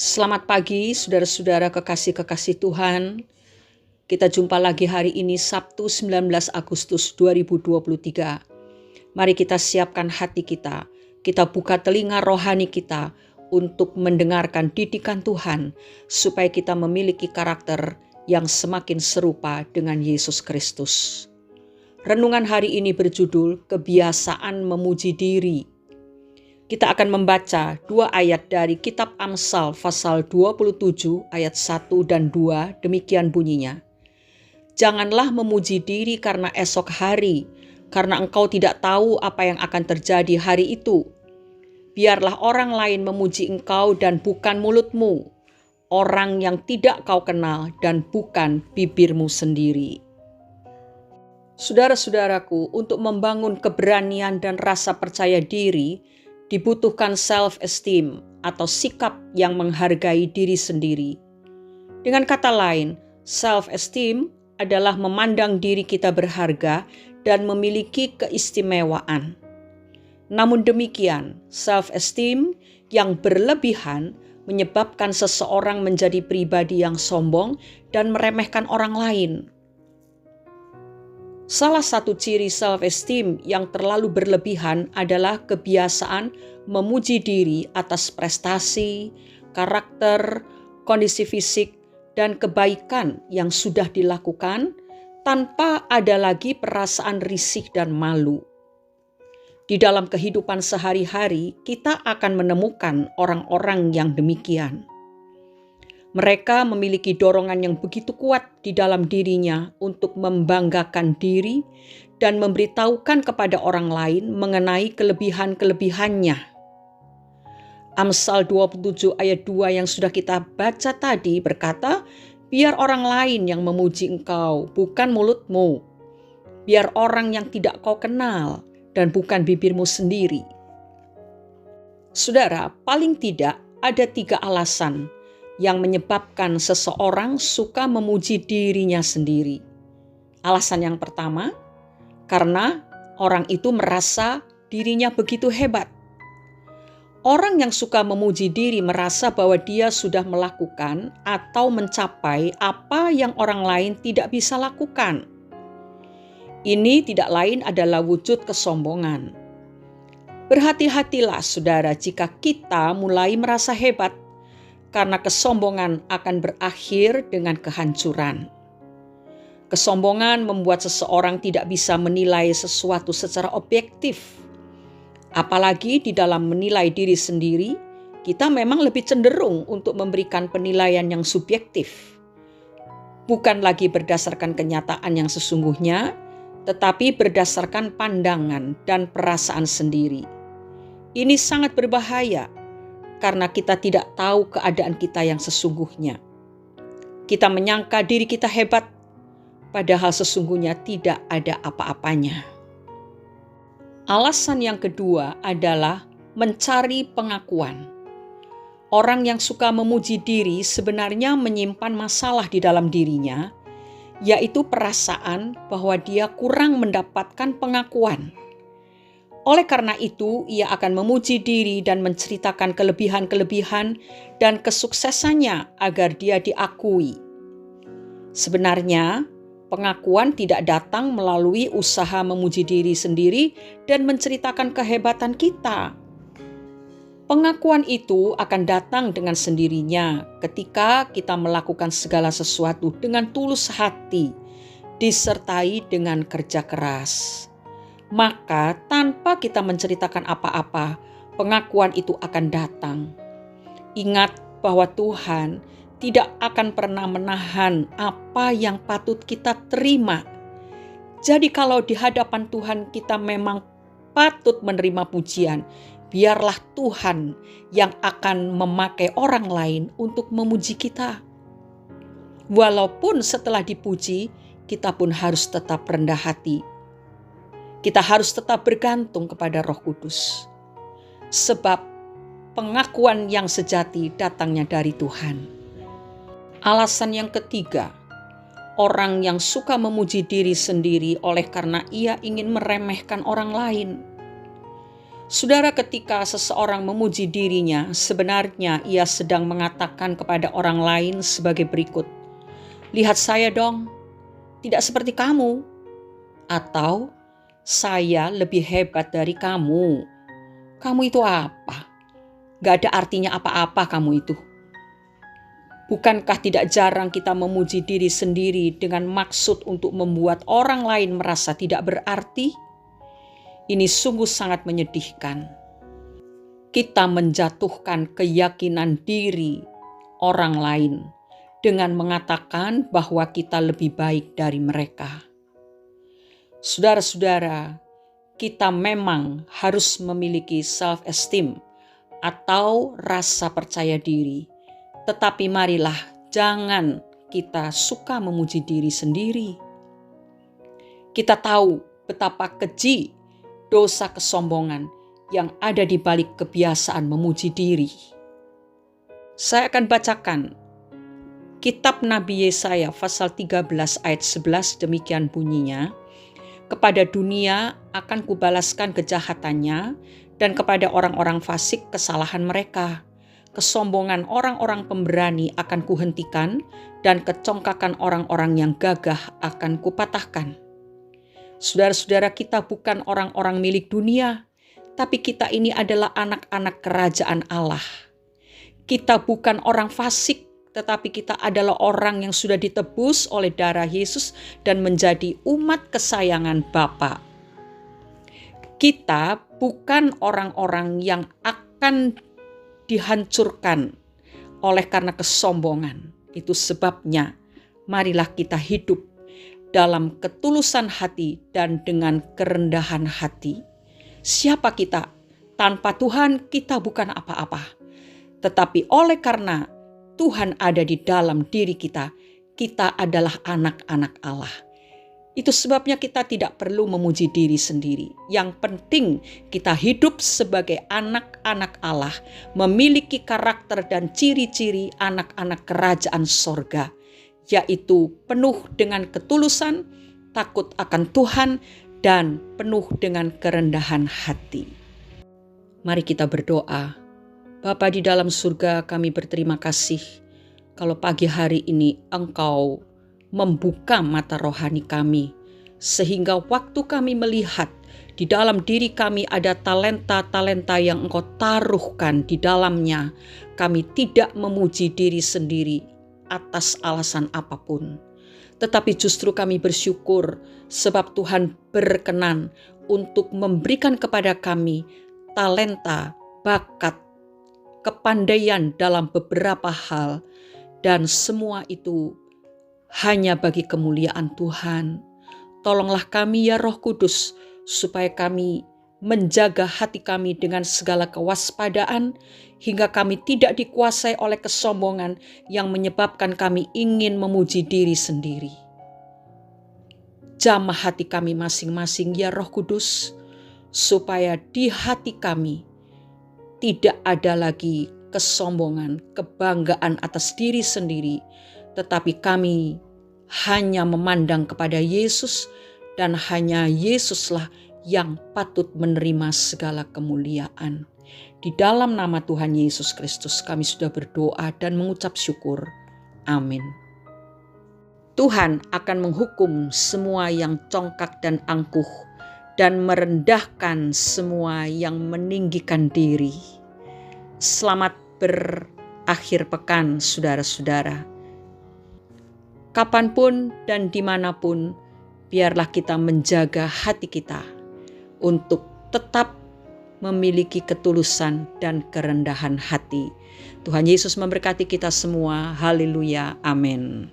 Selamat pagi saudara-saudara kekasih-kekasih Tuhan. Kita jumpa lagi hari ini Sabtu 19 Agustus 2023. Mari kita siapkan hati kita. Kita buka telinga rohani kita untuk mendengarkan didikan Tuhan supaya kita memiliki karakter yang semakin serupa dengan Yesus Kristus. Renungan hari ini berjudul Kebiasaan Memuji Diri. Kita akan membaca 2 ayat dari kitab Amsal pasal 27 ayat 1 dan 2, demikian bunyinya. Janganlah memuji diri karena esok hari, karena engkau tidak tahu apa yang akan terjadi hari itu. Biarlah orang lain memuji engkau dan bukan mulutmu, orang yang tidak kau kenal dan bukan bibirmu sendiri. Saudara-saudaraku, untuk membangun keberanian dan rasa percaya diri, dibutuhkan self-esteem atau sikap yang menghargai diri sendiri. Dengan kata lain, self-esteem adalah memandang diri kita berharga dan memiliki keistimewaan. Namun demikian, self-esteem yang berlebihan menyebabkan seseorang menjadi pribadi yang sombong dan meremehkan orang lain. Salah satu ciri self-esteem yang terlalu berlebihan adalah kebiasaan memuji diri atas prestasi, karakter, kondisi fisik, dan kebaikan yang sudah dilakukan tanpa ada lagi perasaan risih dan malu. Di dalam kehidupan sehari-hari, kita akan menemukan orang-orang yang demikian. Mereka memiliki dorongan yang begitu kuat di dalam dirinya untuk membanggakan diri dan memberitahukan kepada orang lain mengenai kelebihan-kelebihannya. Amsal 27 ayat 2 yang sudah kita baca tadi berkata, biar orang lain yang memuji engkau, bukan mulutmu. Biar orang yang tidak kau kenal dan bukan bibirmu sendiri. Saudara, paling tidak ada 3 alasan yang menyebabkan seseorang suka memuji dirinya sendiri. Alasan yang pertama, karena orang itu merasa dirinya begitu hebat. Orang yang suka memuji diri merasa bahwa dia sudah melakukan atau mencapai apa yang orang lain tidak bisa lakukan. Ini tidak lain adalah wujud kesombongan. Berhati-hatilah saudara jika kita mulai merasa hebat, karena kesombongan akan berakhir dengan kehancuran. Kesombongan membuat seseorang tidak bisa menilai sesuatu secara objektif. Apalagi di dalam menilai diri sendiri, kita memang lebih cenderung untuk memberikan penilaian yang subjektif. Bukan lagi berdasarkan kenyataan yang sesungguhnya, tetapi berdasarkan pandangan dan perasaan sendiri. Ini sangat berbahaya, karena kita tidak tahu keadaan kita yang sesungguhnya. Kita menyangka diri kita hebat, padahal sesungguhnya tidak ada apa-apanya. Alasan yang kedua adalah mencari pengakuan. Orang yang suka memuji diri sebenarnya menyimpan masalah di dalam dirinya, yaitu perasaan bahwa dia kurang mendapatkan pengakuan. Oleh karena itu, ia akan memuji diri dan menceritakan kelebihan-kelebihan dan kesuksesannya agar dia diakui. Sebenarnya, pengakuan tidak datang melalui usaha memuji diri sendiri dan menceritakan kehebatan kita. Pengakuan itu akan datang dengan sendirinya ketika kita melakukan segala sesuatu dengan tulus hati, disertai dengan kerja keras. Maka tanpa kita menceritakan apa-apa, pengakuan itu akan datang. Ingat bahwa Tuhan tidak akan pernah menahan apa yang patut kita terima. Jadi kalau di hadapan Tuhan kita memang patut menerima pujian, biarlah Tuhan yang akan memakai orang lain untuk memuji kita. Walaupun setelah dipuji, kita pun harus tetap rendah hati. Kita harus tetap bergantung kepada Roh Kudus. Sebab pengakuan yang sejati datangnya dari Tuhan. Alasan yang ketiga, orang yang suka memuji diri sendiri oleh karena ia ingin meremehkan orang lain. Saudara, ketika seseorang memuji dirinya, sebenarnya ia sedang mengatakan kepada orang lain sebagai berikut, "Lihat saya dong, tidak seperti kamu." Atau, "Saya lebih hebat dari kamu. Kamu itu apa? Gak ada artinya apa-apa kamu itu." Bukankah tidak jarang kita memuji diri sendiri dengan maksud untuk membuat orang lain merasa tidak berarti? Ini sungguh sangat menyedihkan. Kita menjatuhkan keyakinan diri orang lain dengan mengatakan bahwa kita lebih baik dari mereka. Saudara-saudara, kita memang harus memiliki self-esteem atau rasa percaya diri. Tetapi marilah jangan kita suka memuji diri sendiri. Kita tahu betapa keji dosa kesombongan yang ada di balik kebiasaan memuji diri. Saya akan bacakan kitab Nabi Yesaya pasal 13 ayat 11, demikian bunyinya, "Kepada dunia akan kubalaskan kejahatannya, dan kepada orang-orang fasik kesalahan mereka. Kesombongan orang-orang pemberani akan kuhentikan, dan kecongkakan orang-orang yang gagah akan kupatahkan." Saudara-saudara, kita bukan orang-orang milik dunia, tapi kita ini adalah anak-anak kerajaan Allah. Kita bukan orang fasik, tetapi kita adalah orang yang sudah ditebus oleh darah Yesus dan menjadi umat kesayangan Bapa. Kita bukan orang-orang yang akan dihancurkan oleh karena kesombongan. Itu sebabnya marilah kita hidup dalam ketulusan hati dan dengan kerendahan hati. Siapa kita? Tanpa Tuhan kita bukan apa-apa. Tetapi oleh karena Tuhan ada di dalam diri kita, kita adalah anak-anak Allah. Itu sebabnya kita tidak perlu memuji diri sendiri. Yang penting kita hidup sebagai anak-anak Allah, memiliki karakter dan ciri-ciri anak-anak kerajaan sorga, yaitu penuh dengan ketulusan, takut akan Tuhan, dan penuh dengan kerendahan hati. Mari kita berdoa. Bapa di dalam surga, kami berterima kasih kalau pagi hari ini Engkau membuka mata rohani kami, sehingga waktu kami melihat di dalam diri kami ada talenta-talenta yang Engkau taruhkan di dalamnya, kami tidak memuji diri sendiri atas alasan apapun. Tetapi justru kami bersyukur sebab Tuhan berkenan untuk memberikan kepada kami talenta, bakat, kepandaian dalam beberapa hal, dan semua itu hanya bagi kemuliaan Tuhan. Tolonglah kami ya Roh Kudus, supaya kami menjaga hati kami dengan segala kewaspadaan, hingga kami tidak dikuasai oleh kesombongan yang menyebabkan kami ingin memuji diri sendiri. Jamah hati kami masing-masing ya Roh Kudus, supaya di hati kami tidak ada lagi kesombongan, kebanggaan atas diri sendiri, tetapi kami hanya memandang kepada Yesus, dan hanya Yesuslah yang patut menerima segala kemuliaan. Di dalam nama Tuhan Yesus Kristus kami sudah berdoa dan mengucap syukur. Amin. Tuhan akan menghukum semua yang congkak dan angkuh, dan merendahkan semua yang meninggikan diri. Selamat berakhir pekan, saudara-saudara. Kapanpun dan dimanapun, biarlah kita menjaga hati kita untuk tetap memiliki ketulusan dan kerendahan hati. Tuhan Yesus memberkati kita semua. Haleluya. Amin.